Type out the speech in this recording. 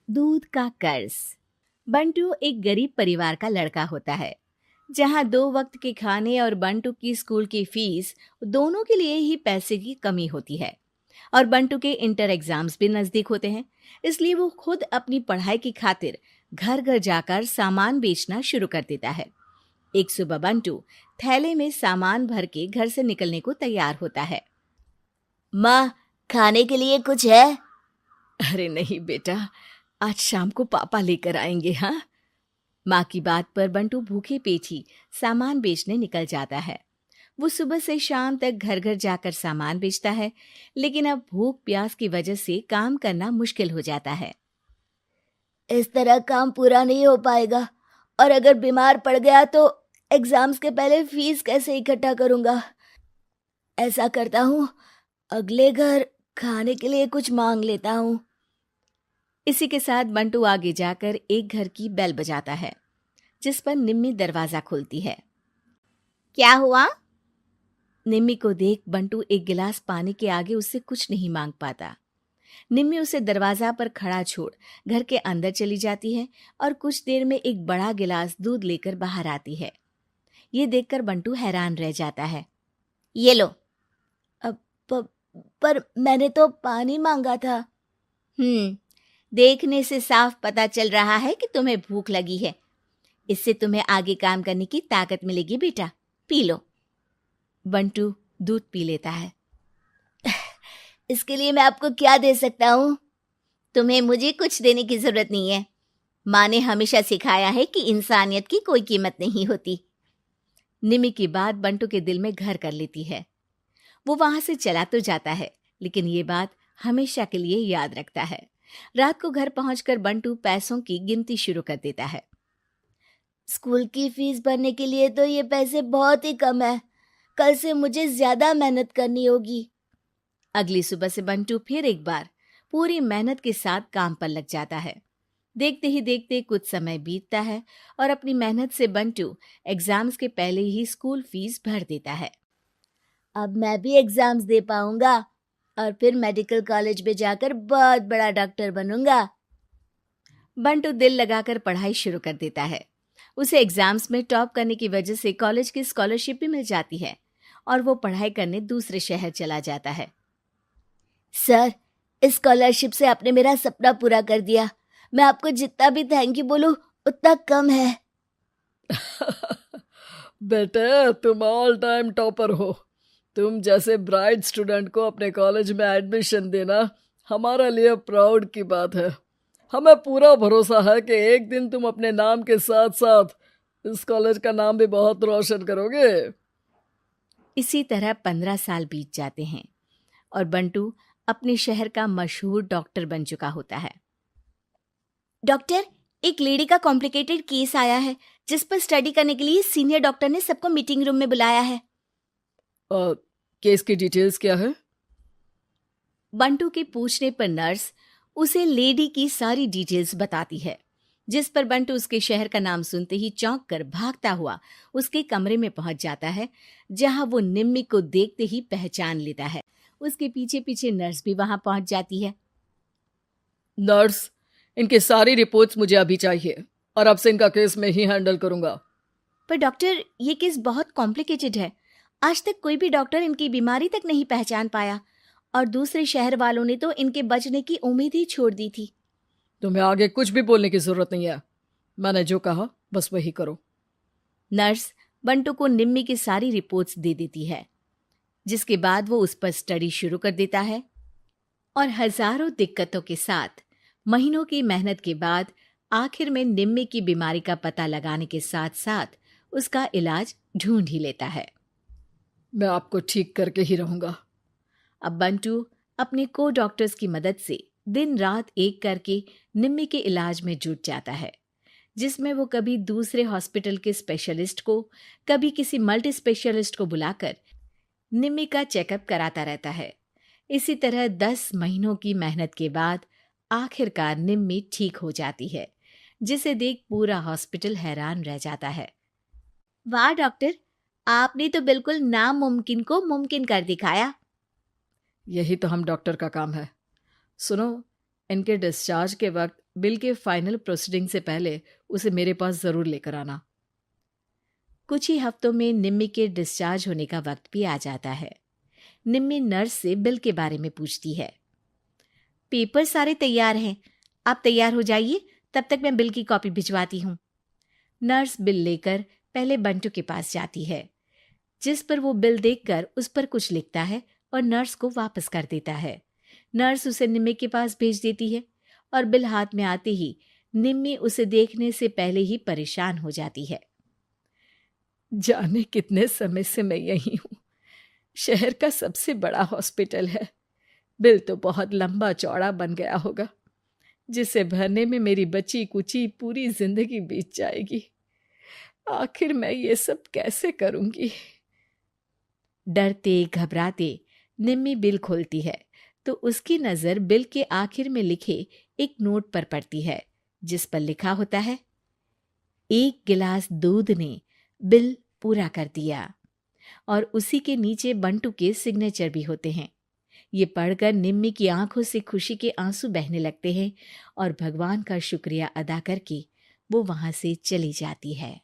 दूध का कर्ज। बंटू एक गरीब परिवार का लड़का होता है, जहां 2 वक्त के खाने और बंटू की स्कूल की फीस दोनों के लिए ही पैसे की कमी होती है। और बंटू के इंटर एग्जाम्स भी नजदीक होते हैं, इसलिए वो खुद अपनी पढ़ाई की खातिर घर घर जाकर सामान बेचना शुरू कर देता है। एक सुबह बंटू थैले में सामान भर के घर से निकलने को तैयार होता है। माँ, खाने के लिए कुछ है? अरे नहीं बेटा, आज शाम को पापा लेकर आएंगे। हाँ, माँ की बात पर बंटू भूखे पेट ही सामान बेचने निकल जाता है। वो सुबह से शाम तक घर घर जाकर सामान बेचता है, लेकिन अब भूख प्यास की वजह से काम करना मुश्किल हो जाता है। इस तरह काम पूरा नहीं हो पाएगा, और अगर बीमार पड़ गया तो एग्जाम्स के पहले फीस कैसे इकट्ठा करूंगा? ऐसा करता हूँ, अगले घर खाने के लिए कुछ मांग लेता हूँ। इसी के साथ बंटू आगे जाकर एक घर की बेल बजाता है, जिस पर निम्मी दरवाजा खोलती है। क्या हुआ? निम्मी को देख बंटू एक गिलास पानी के आगे उससे कुछ नहीं मांग पाता। निम्मी उसे दरवाजा पर खड़ा छोड़ घर के अंदर चली जाती है और कुछ देर में एक बड़ा गिलास दूध लेकर बाहर आती है। ये देखकर बंटू हैरान रह जाता है। ये लो। अब पर मैंने तो पानी मांगा था। देखने से साफ पता चल रहा है कि तुम्हें भूख लगी है। इससे तुम्हें आगे काम करने की ताकत मिलेगी बेटा, पी लो। बंटू दूध पी लेता है। इसके लिए मैं आपको क्या दे सकता हूँ? तुम्हें मुझे कुछ देने की जरूरत नहीं है। माँ ने हमेशा सिखाया है कि इंसानियत की कोई कीमत नहीं होती। निमी की बात बंटू के दिल में घर कर लेती है। वो वहां से चला तो जाता है, लेकिन ये बात हमेशा के लिए याद रखता है। रात को घर पहुंचकर बंटू पैसों की गिनती शुरू कर देता है। स्कूल की फीस भरने के लिए तो ये पैसे बहुत ही कम है। कल से मुझे ज्यादा मेहनत करनी होगी। अगली सुबह से बंटू फिर एक बार पूरी मेहनत के साथ काम पर लग जाता है। देखते ही देखते कुछ समय बीतता है और अपनी मेहनत से बंटू एग्जाम्स के पहले ही स्कूल फीस भर देता है। अब मैं भी एग्जाम्स दे पाऊंगा और फिर मेडिकल कॉलेज में जाकर बहुत बड़ा डॉक्टर बनूंगा। बंटू दिल लगाकर पढ़ाई शुरू कर देता है। उसे एग्जाम्स में टॉप करने की वजह से कॉलेज की स्कॉलरशिप भी मिल जाती है और वो पढ़ाई करने दूसरे शहर चला जाता है। सर, इस स्कॉलरशिप से आपने मेरा सपना पूरा कर दिया। मैं आपको जितना भी थैंक यू बोलूं उतना कम है। बेटे, तुम ऑल टाइम टॉपर हो। तुम जैसे ब्राइट स्टूडेंट को अपने कॉलेज में एडमिशन देना हमारे लिए प्राउड की बात है। हमें पूरा भरोसा है कि एक दिन तुम अपने नाम के साथ साथ इस कॉलेज का नाम भी बहुत रोशन करोगे। इसी तरह 15 साल बीत जाते हैं और बंटू अपने शहर का मशहूर डॉक्टर बन चुका होता है। डॉक्टर, एक लेडी का कॉम्प्लिकेटेड केस आया है, जिस पर स्टडी करने के लिए सीनियर डॉक्टर ने सबको मीटिंग रूम में बुलाया है। केस की डिटेल्स क्या है? बंटू के पूछने पर नर्स उसे लेडी की सारी डिटेल्स बताती है, जिस पर बंटू उसके शहर का नाम सुनते ही चौंक कर भागता हुआ उसके कमरे में पहुंच जाता है, जहां वो निम्मी को देखते ही पहचान लेता है। उसके पीछे पीछे नर्स भी वहां पहुंच जाती है। नर्स, इनकी सारी रिपोर्ट्स मुझे अभी चाहिए और अब से इनका केस मैं ही हैंडल करूंगा। पर डॉक्टर, ये केस बहुत कॉम्प्लिकेटेड है। आज तक कोई भी डॉक्टर इनकी बीमारी तक नहीं पहचान पाया और दूसरे शहर वालों ने तो इनके बचने की उम्मीद ही छोड़ दी थी। तुम्हें आगे कुछ भी बोलने की जरूरत नहीं है। मैंने जो कहा बस वही करो। नर्स बंटू को निम्मी की सारी रिपोर्ट्स दे देती है, जिसके बाद वो उस पर स्टडी शुरू कर देता है और हजारों दिक्कतों के साथ महीनों की मेहनत के बाद आखिर में निम्मी की बीमारी का पता लगाने के साथ साथ उसका इलाज ढूंढ ही लेता है। मैं आपको ठीक करके ही रहूंगा। अब बंटू अपने को डॉक्टर्स की मदद से दिन रात एक करके निम्मी के इलाज में जुट जाता है, जिसमें वो कभी दूसरे हॉस्पिटल के स्पेशलिस्ट को, कभी किसी मल्टी स्पेशलिस्ट को बुलाकर निम्मी का चेकअप कराता रहता है। इसी तरह 10 महीनों की मेहनत के बाद आखिरकार निम्मी ठीक हो जाती है, जिसे देख पूरा हॉस्पिटल हैरान रह जाता है। वाह डॉक्टर, आपने तो बिल्कुल नामुमकिन को मुमकिन कर दिखाया। यही तो हम डॉक्टर का काम है। सुनो, इनके डिस्चार्ज के वक्त बिल के फाइनल प्रोसीडिंग से पहले उसे मेरे पास ज़रूर लेकर आना। कुछ ही हफ्तों में निम्मी के डिस्चार्ज होने का वक्त भी आ जाता है। निम्मी नर्स से बिल के बारे में पूछती है। पेपर सारे तैयार हैं, आप तैयार हो जाइए, तब तक मैं बिल की कॉपी भिजवाती हूँ। नर्स बिल लेकर पहले बंटू के पास जाती है, जिस पर वो बिल देखकर उस पर कुछ लिखता है और नर्स को वापस कर देता है। नर्स उसे निम्मी के पास भेज देती है और बिल हाथ में आते ही निम्मी उसे देखने से पहले ही परेशान हो जाती है। जाने कितने समय से मैं यही हूँ। शहर का सबसे बड़ा हॉस्पिटल है। बिल तो बहुत लंबा चौड़ा बन गया होगा, जिसे भरने में मेरी बची कुची पूरी जिंदगी बीत जाएगी। आखिर मैं ये सब कैसे करूंगी? डरते घबराते निम्मी बिल खोलती है तो उसकी नज़र बिल के आखिर में लिखे एक नोट पर पड़ती है, जिस पर लिखा होता है, 1 गिलास दूध ने बिल पूरा कर दिया। और उसी के नीचे बंटू के सिग्नेचर भी होते हैं। ये पढ़कर निम्मी की आंखों से खुशी के आंसू बहने लगते हैं और भगवान का शुक्रिया अदा करके वो वहां से चली जाती है।